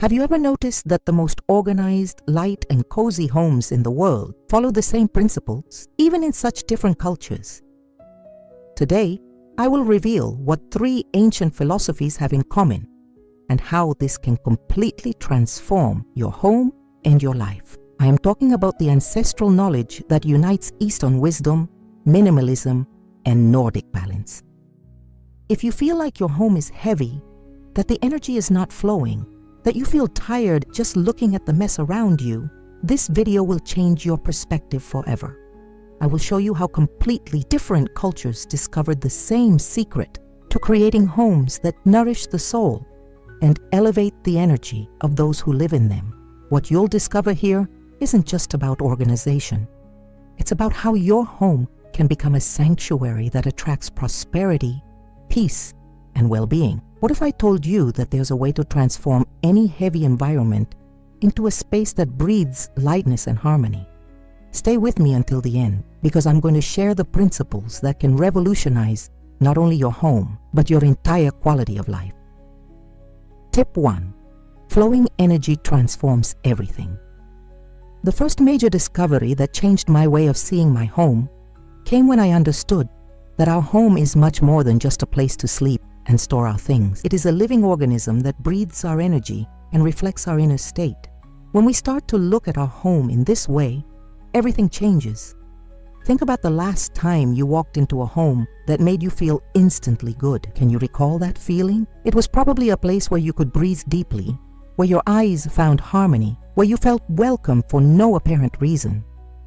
Have you ever noticed that the most organized, light, and cozy homes in the world follow the same principles, even in such different cultures? Today, I will reveal what 3 ancient philosophies have in common and how this can completely transform your home and your life. I am talking about the ancestral knowledge that unites Eastern wisdom, minimalism, and Nordic balance. If you feel like your home is heavy, that the energy is not flowing, that you feel tired just looking at the mess around you, this video will change your perspective forever. I will show you how completely different cultures discovered the same secret to creating homes that nourish the soul and elevate the energy of those who live in them. What you'll discover here isn't just about organization. It's about how your home can become a sanctuary that attracts prosperity, peace, and well-being. What if I told you that there's a way to transform any heavy environment into a space that breathes lightness and harmony? Stay with me until the end, because I'm going to share the principles that can revolutionize not only your home, but your entire quality of life. Tip 1. Flowing energy transforms everything. The first major discovery that changed my way of seeing my home came when I understood that our home is much more than just a place to sleep and store our things. It is a living organism that breathes our energy and reflects our inner state. When we start to look at our home in this way, everything changes. Think about the last time you walked into a home that made you feel instantly good. Can you recall that feeling? It was probably a place where you could breathe deeply, where your eyes found harmony, where you felt welcome for no apparent reason.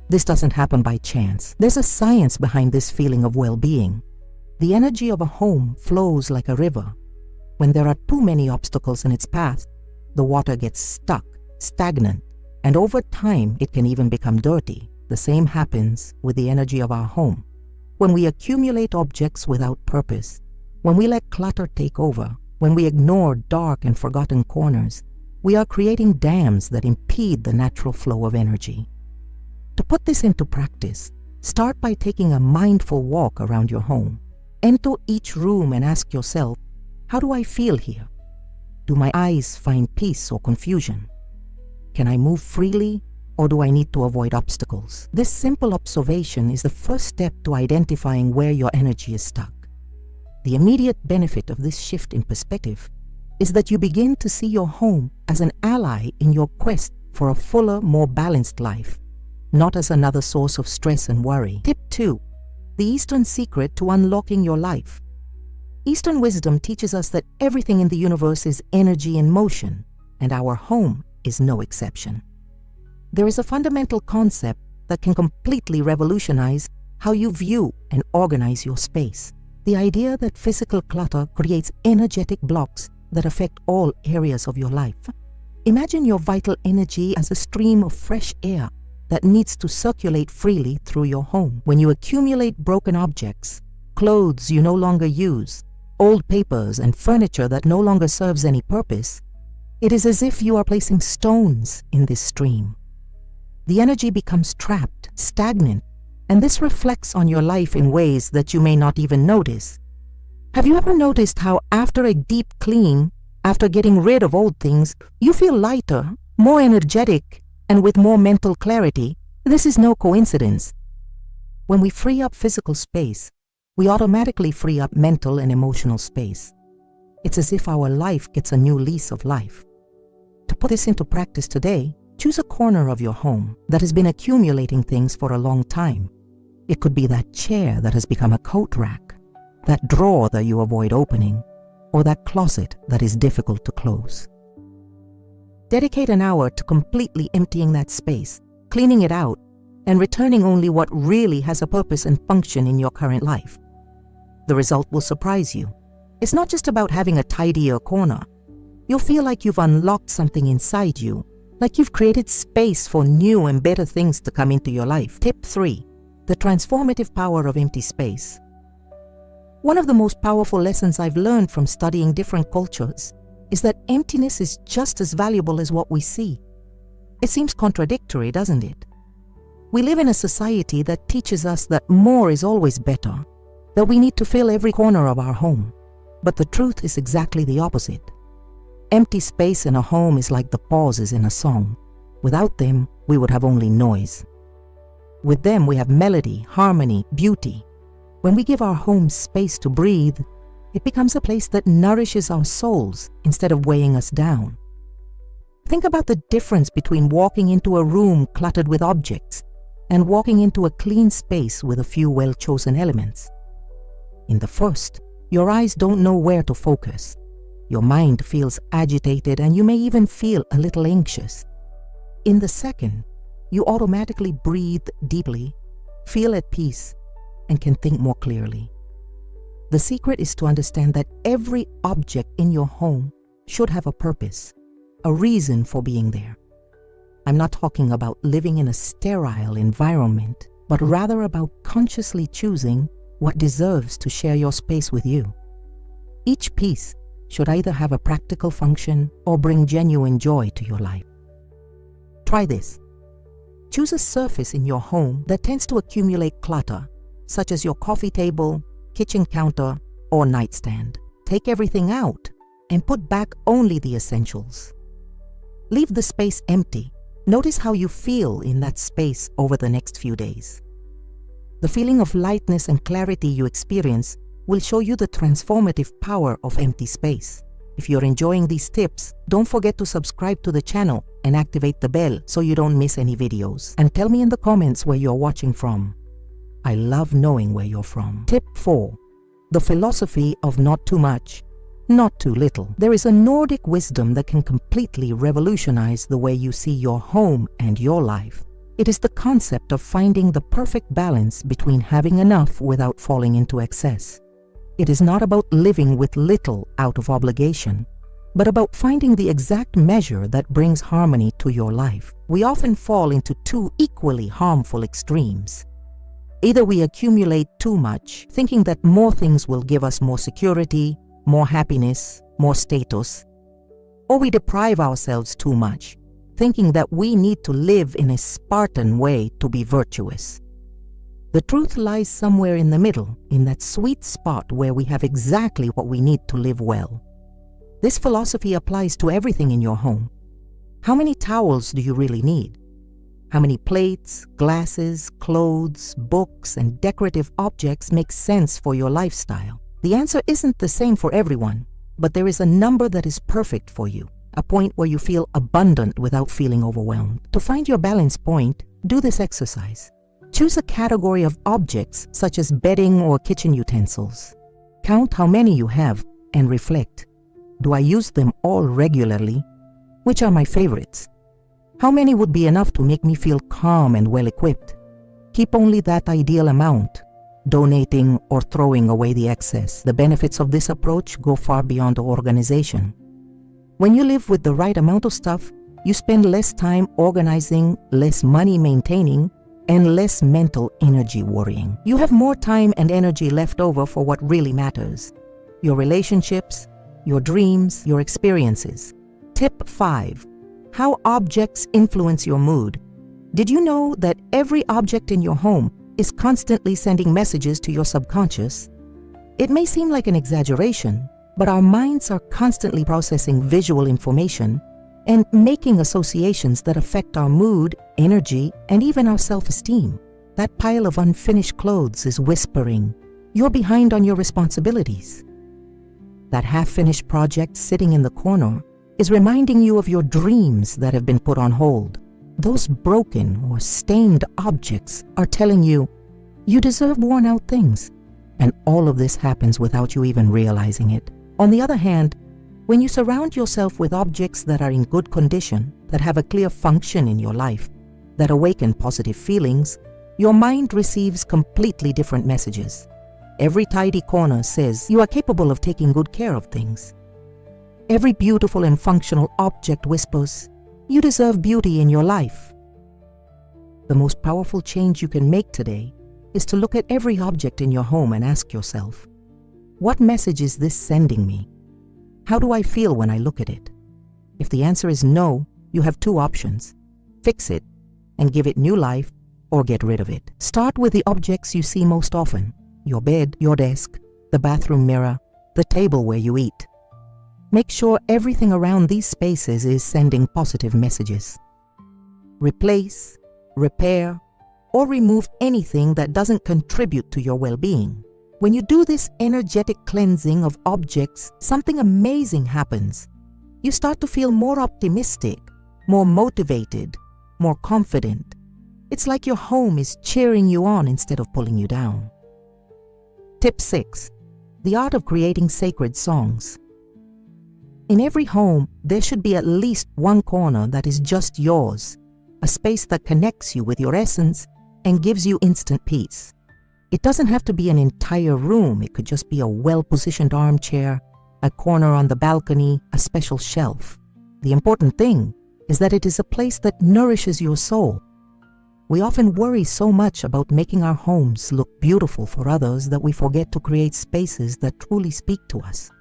This doesn't happen by chance. There's a science behind this feeling of well-being. The energy of a home flows like a river. When there are too many obstacles in its path, the water gets stuck, stagnant, and over time it can even become dirty. The same happens with the energy of our home. When we accumulate objects without purpose, when we let clutter take over, when we ignore dark and forgotten corners, we are creating dams that impede the natural flow of energy. To put this into practice, start by taking a mindful walk around your home. Enter each room and ask yourself, how do I feel here? Do my eyes find peace or confusion? Can I move freely, or do I need to avoid obstacles? This simple observation is the first step to identifying where your energy is stuck. The immediate benefit of this shift in perspective is that you begin to see your home as an ally in your quest for a fuller, more balanced life, not as another source of stress and worry. Tip 2. The Eastern secret to unlocking your life. Eastern wisdom teaches us that everything in the universe is energy in motion, and our home is no exception. There is a fundamental concept that can completely revolutionize how you view and organize your space. The idea that physical clutter creates energetic blocks that affect all areas of your life. Imagine your vital energy as a stream of fresh air that needs to circulate freely through your home. When you accumulate broken objects, clothes you no longer use, old papers and furniture that no longer serves any purpose, it is as if you are placing stones in this stream. The energy becomes trapped, stagnant, and this reflects on your life in ways that you may not even notice. Have you ever noticed how after a deep clean, after getting rid of old things, you feel lighter, more energetic, and with more mental clarity? This is no coincidence. When we free up physical space, we automatically free up mental and emotional space. It's as if our life gets a new lease of life. To put this into practice today, choose a corner of your home that has been accumulating things for a long time. It could be that chair that has become a coat rack, that drawer that you avoid opening, or that closet that is difficult to close. Dedicate an hour to completely emptying that space, cleaning it out, and returning only what really has a purpose and function in your current life. The result will surprise you. It's not just about having a tidier corner. You'll feel like you've unlocked something inside you, like you've created space for new and better things to come into your life. Tip 3. The transformative power of empty space. One of the most powerful lessons I've learned from studying different cultures is that emptiness is just as valuable as what we see. It seems contradictory, doesn't it? We live in a society that teaches us that more is always better, that we need to fill every corner of our home. But the truth is exactly the opposite. Empty space in a home is like the pauses in a song. Without them, we would have only noise. With them, we have melody, harmony, beauty. When we give our home space to breathe, it becomes a place that nourishes our souls instead of weighing us down. Think about the difference between walking into a room cluttered with objects and walking into a clean space with a few well-chosen elements. In the first, your eyes don't know where to focus. Your mind feels agitated and you may even feel a little anxious. In the second, you automatically breathe deeply, feel at peace, and can think more clearly. The secret is to understand that every object in your home should have a purpose, a reason for being there. I'm not talking about living in a sterile environment, but rather about consciously choosing what deserves to share your space with you. Each piece should either have a practical function or bring genuine joy to your life. Try this. Choose a surface in your home that tends to accumulate clutter, such as your coffee table, kitchen counter, or nightstand. Take everything out and put back only the essentials. Leave the space empty. Notice how you feel in that space over the next few days. The feeling of lightness and clarity you experience will show you the transformative power of empty space. If you're enjoying these tips, don't forget to subscribe to the channel and activate the bell so you don't miss any videos. And tell me in the comments where you're watching from. I love knowing where you're from. Tip 4. The philosophy of not too much, not too little. There is a Nordic wisdom that can completely revolutionize the way you see your home and your life. It is the concept of finding the perfect balance between having enough without falling into excess. It is not about living with little out of obligation, but about finding the exact measure that brings harmony to your life. We often fall into two equally harmful extremes. Either we accumulate too much, thinking that more things will give us more security, more happiness, more status, or we deprive ourselves too much, thinking that we need to live in a Spartan way to be virtuous. The truth lies somewhere in the middle, in that sweet spot where we have exactly what we need to live well. This philosophy applies to everything in your home. How many towels do you really need? How many plates, glasses, clothes, books, and decorative objects make sense for your lifestyle? The answer isn't the same for everyone, but there is a number that is perfect for you, a point where you feel abundant without feeling overwhelmed. To find your balance point, do this exercise. Choose a category of objects such as bedding or kitchen utensils. Count how many you have and reflect. Do I use them all regularly? Which are my favorites? How many would be enough to make me feel calm and well-equipped? Keep only that ideal amount, donating or throwing away the excess. The benefits of this approach go far beyond organization. When you live with the right amount of stuff, you spend less time organizing, less money maintaining, and less mental energy worrying. You have more time and energy left over for what really matters: your relationships, your dreams, your experiences. Tip 5. How objects influence your mood. Did you know that every object in your home is constantly sending messages to your subconscious? It may seem like an exaggeration, but our minds are constantly processing visual information and making associations that affect our mood, energy, and even our self-esteem. That pile of unfinished clothes is whispering, "You're behind on your responsibilities." That half-finished project sitting in the corner is reminding you of your dreams that have been put on hold. Those broken or stained objects are telling you, you deserve worn-out things. And all of this happens without you even realizing it. On the other hand, when you surround yourself with objects that are in good condition, that have a clear function in your life, that awaken positive feelings, your mind receives completely different messages. Every tidy corner says you are capable of taking good care of things. Every beautiful and functional object whispers, you deserve beauty in your life. The most powerful change you can make today is to look at every object in your home and ask yourself, what message is this sending me? How do I feel when I look at it? If the answer is no, you have two options: fix it and give it new life, or get rid of it. Start with the objects you see most often: your bed, your desk, the bathroom mirror, the table where you eat. Make sure everything around these spaces is sending positive messages. Replace, repair, or remove anything that doesn't contribute to your well-being. When you do this energetic cleansing of objects, something amazing happens. You start to feel more optimistic, more motivated, more confident. It's like your home is cheering you on instead of pulling you down. Tip 6. The art of creating sacred songs. In every home, there should be at least one corner that is just yours, a space that connects you with your essence and gives you instant peace. It doesn't have to be an entire room. It could just be a well-positioned armchair, a corner on the balcony, a special shelf. The important thing is that it is a place that nourishes your soul. We often worry so much about making our homes look beautiful for others that we forget to create spaces that truly speak to us.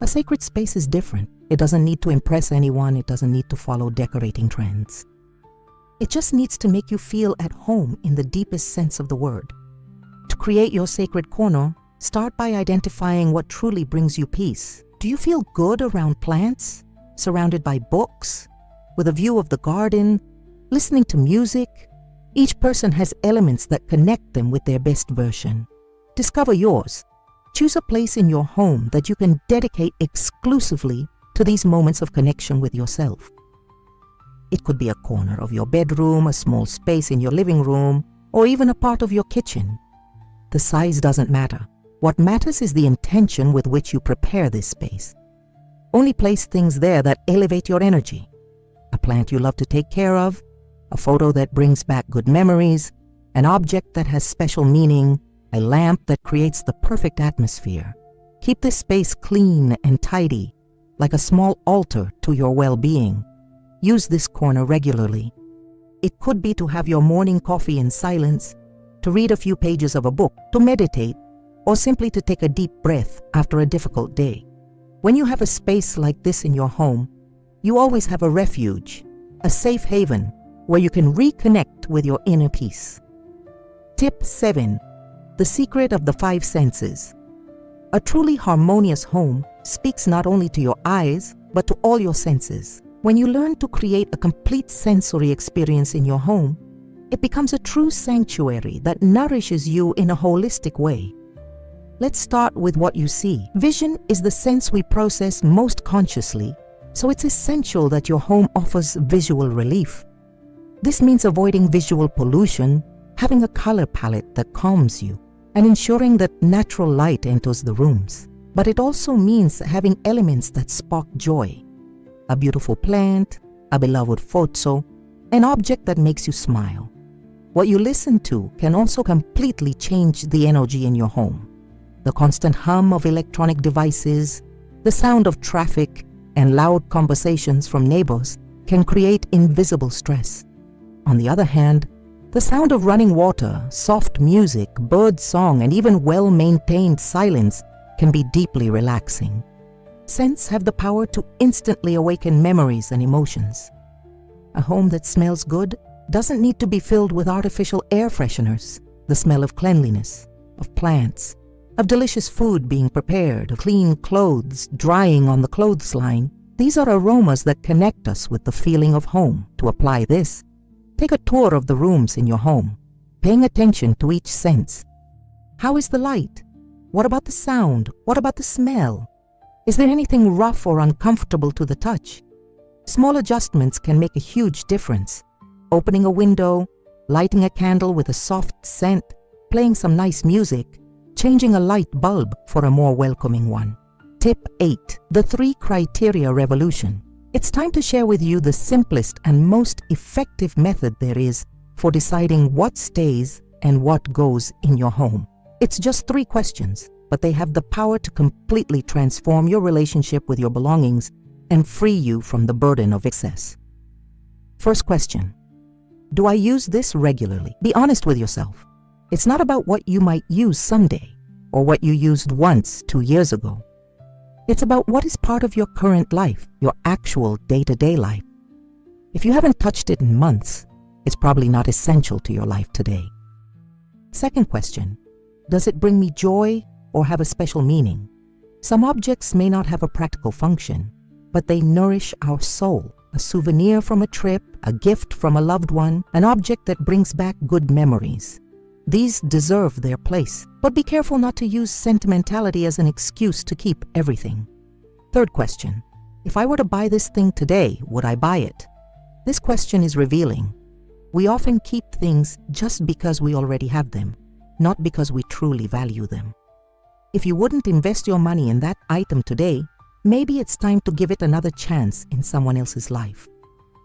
A sacred space is different. It doesn't need to impress anyone. It doesn't need to follow decorating trends. It just needs to make you feel at home in the deepest sense of the word. To create your sacred corner, start by identifying what truly brings you peace. Do you feel good around plants, surrounded by books, with a view of the garden, listening to music? Each person has elements that connect them with their best version. Discover yours. Choose a place in your home that you can dedicate exclusively to these moments of connection with yourself. It could be a corner of your bedroom, a small space in your living room, or even a part of your kitchen. The size doesn't matter. What matters is the intention with which you prepare this space. Only place things there that elevate your energy. A plant you love to take care of, a photo that brings back good memories, an object that has special meaning, a lamp that creates the perfect atmosphere. Keep this space clean and tidy, like a small altar to your well-being. Use this corner regularly. It could be to have your morning coffee in silence, to read a few pages of a book, to meditate, or simply to take a deep breath after a difficult day. When you have a space like this in your home, you always have a refuge, a safe haven where you can reconnect with your inner peace. Tip 7. The secret of the 5 senses. A truly harmonious home speaks not only to your eyes, but to all your senses. When you learn to create a complete sensory experience in your home, it becomes a true sanctuary that nourishes you in a holistic way. Let's start with what you see. Vision is the sense we process most consciously, so it's essential that your home offers visual relief. This means avoiding visual pollution, having a color palette that calms you, and ensuring that natural light enters the rooms. But it also means having elements that spark joy. A beautiful plant, a beloved photo, an object that makes you smile. What you listen to can also completely change the energy in your home. The constant hum of electronic devices, the sound of traffic, and loud conversations from neighbors can create invisible stress. On the other hand, the sound of running water, soft music, bird song, and even well-maintained silence can be deeply relaxing. Scents have the power to instantly awaken memories and emotions. A home that smells good doesn't need to be filled with artificial air fresheners. The smell of cleanliness, of plants, of delicious food being prepared, of clean clothes drying on the clothesline, these are aromas that connect us with the feeling of home. To apply this, take a tour of the rooms in your home, paying attention to each sense. How is the light? What about the sound? What about the smell? Is there anything rough or uncomfortable to the touch? Small adjustments can make a huge difference. Opening a window, lighting a candle with a soft scent, playing some nice music, changing a light bulb for a more welcoming one. Tip 8. The 3 criteria revolution. It's time to share with you the simplest and most effective method there is for deciding what stays and what goes in your home. It's just 3 questions, but they have the power to completely transform your relationship with your belongings and free you from the burden of excess. First question. Do I use this regularly? Be honest with yourself. It's not about what you might use someday or what you used once 2 years ago. It's about what is part of your current life, your actual day-to-day life. If you haven't touched it in months, it's probably not essential to your life today. Second question. Does it bring me joy or have a special meaning? Some objects may not have a practical function, but they nourish our soul. A souvenir from a trip, a gift from a loved one, an object that brings back good memories. These deserve their place, but be careful not to use sentimentality as an excuse to keep everything. Third question: if I were to buy this thing today, would I buy it? This question is revealing. We often keep things just because we already have them, not because we truly value them. If you wouldn't invest your money in that item today, maybe it's time to give it another chance in someone else's life.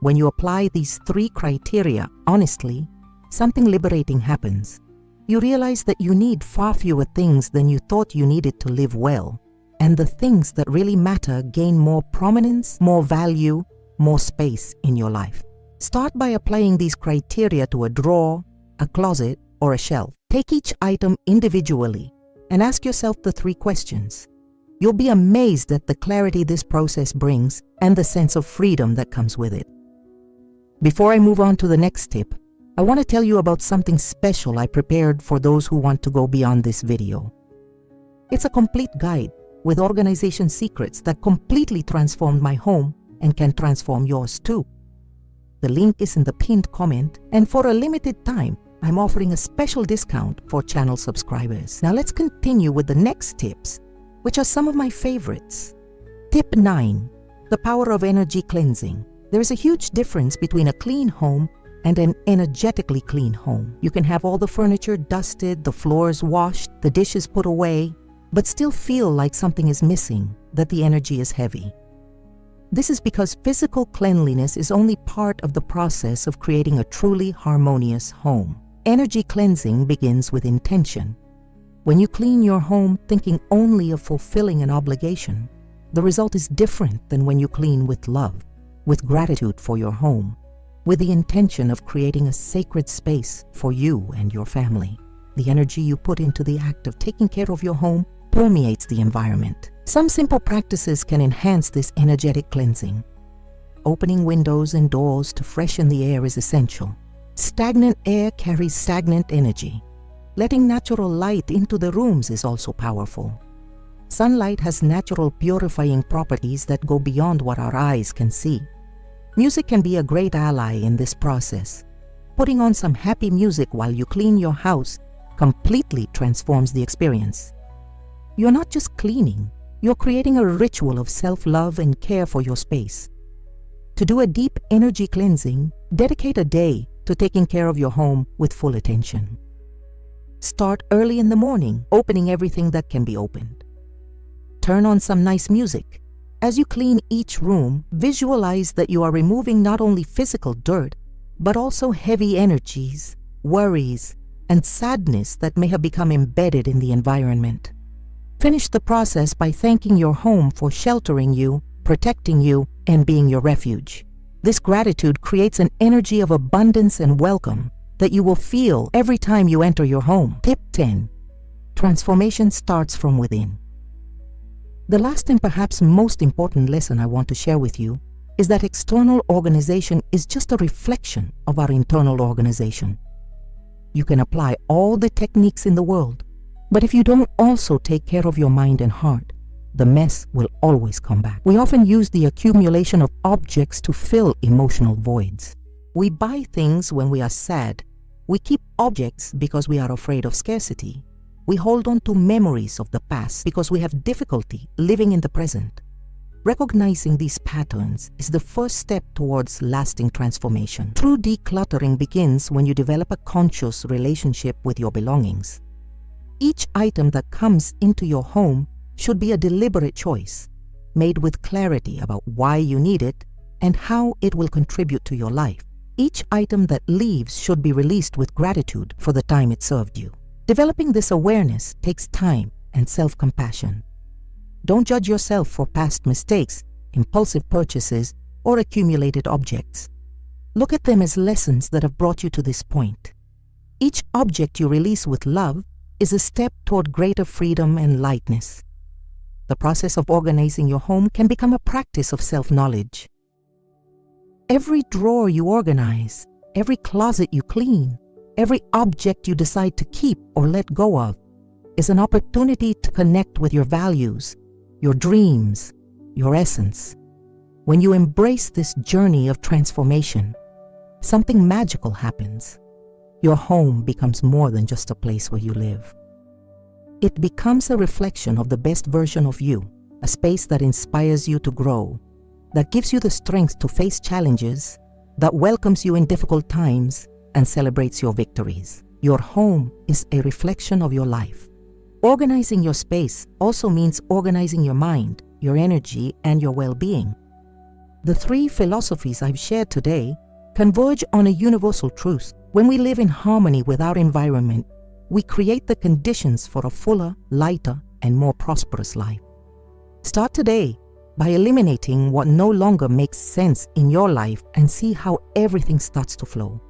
When you apply these 3 criteria honestly, something liberating happens. You realize that you need far fewer things than you thought you needed to live well, and the things that really matter gain more prominence, more value, more space in your life. Start by applying these criteria to a drawer, a closet, or a shelf. Take each item individually and ask yourself the 3 questions. You'll be amazed at the clarity this process brings and the sense of freedom that comes with it. Before I move on to the next tip, I want to tell you about something special I prepared for those who want to go beyond this video. It's a complete guide with organization secrets that completely transformed my home and can transform yours too. The link is in the pinned comment, and for a limited time, I'm offering a special discount for channel subscribers. Now let's continue with the next tips, which are some of my favorites. Tip 9. The power of energy cleansing. There is a huge difference between a clean home and an energetically clean home. You can have all the furniture dusted, the floors washed, the dishes put away, but still feel like something is missing, that the energy is heavy. This is because physical cleanliness is only part of the process of creating a truly harmonious home. Energy cleansing begins with intention. When you clean your home thinking only of fulfilling an obligation, the result is different than when you clean with love, with gratitude for your home, with the intention of creating a sacred space for you and your family. The energy you put into the act of taking care of your home permeates the environment. Some simple practices can enhance this energetic cleansing. Opening windows and doors to freshen the air is essential. Stagnant air carries stagnant energy. Letting natural light into the rooms is also powerful. Sunlight has natural purifying properties that go beyond what our eyes can see. Music can be a great ally in this process. Putting on some happy music while you clean your house completely transforms the experience. You're not just cleaning, you're creating a ritual of self-love and care for your space. To do a deep energy cleansing, dedicate a day to taking care of your home with full attention. Start early in the morning, opening everything that can be opened. Turn on some nice music. As you clean each room, visualize that you are removing not only physical dirt, but also heavy energies, worries, and sadness that may have become embedded in the environment. Finish the process by thanking your home for sheltering you, protecting you, and being your refuge. This gratitude creates an energy of abundance and welcome that you will feel every time you enter your home. Tip 10. Transformation starts from within. The last and perhaps most important lesson I want to share with you is that external organization is just a reflection of our internal organization. You can apply all the techniques in the world, but if you don't also take care of your mind and heart, the mess will always come back. We often use the accumulation of objects to fill emotional voids. We buy things when we are sad. We keep objects because we are afraid of scarcity. We hold on to memories of the past because we have difficulty living in the present. Recognizing these patterns is the first step towards lasting transformation. True decluttering begins when you develop a conscious relationship with your belongings. Each item that comes into your home should be a deliberate choice, made with clarity about why you need it and how it will contribute to your life. Each item that leaves should be released with gratitude for the time it served you. Developing this awareness takes time and self-compassion. Don't judge yourself for past mistakes, impulsive purchases, or accumulated objects. Look at them as lessons that have brought you to this point. Each object you release with love is a step toward greater freedom and lightness. The process of organizing your home can become a practice of self-knowledge. Every drawer you organize, every closet you clean, every object you decide to keep or let go of is an opportunity to connect with your values, your dreams, your essence. When you embrace this journey of transformation, something magical happens. Your home becomes more than just a place where you live. It becomes a reflection of the best version of you, a space that inspires you to grow, that gives you the strength to face challenges, that welcomes you in difficult times and celebrates your victories. Your home is a reflection of your life. Organizing your space also means organizing your mind, your energy, and your well-being. The three philosophies I've shared today converge on a universal truth. When we live in harmony with our environment, we create the conditions for a fuller, lighter, and more prosperous life. Start today by eliminating what no longer makes sense in your life and see how everything starts to flow.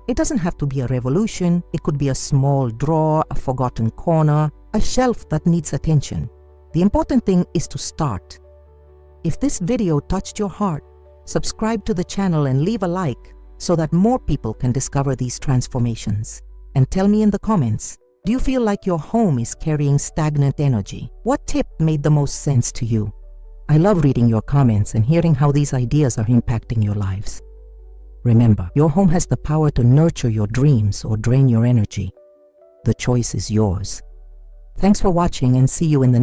It doesn't have to be a revolution. It could be a small drawer, a forgotten corner, a shelf that needs attention. The important thing is to start. If this video touched your heart, subscribe to the channel and leave a like so that more people can discover these transformations. And tell me in the comments, do you feel like your home is carrying stagnant energy? What tip made the most sense to you? I love reading your comments and hearing how these ideas are impacting your lives. Remember, your home has the power to nurture your dreams or drain your energy. The choice is yours. Thanks for watching and see you in the next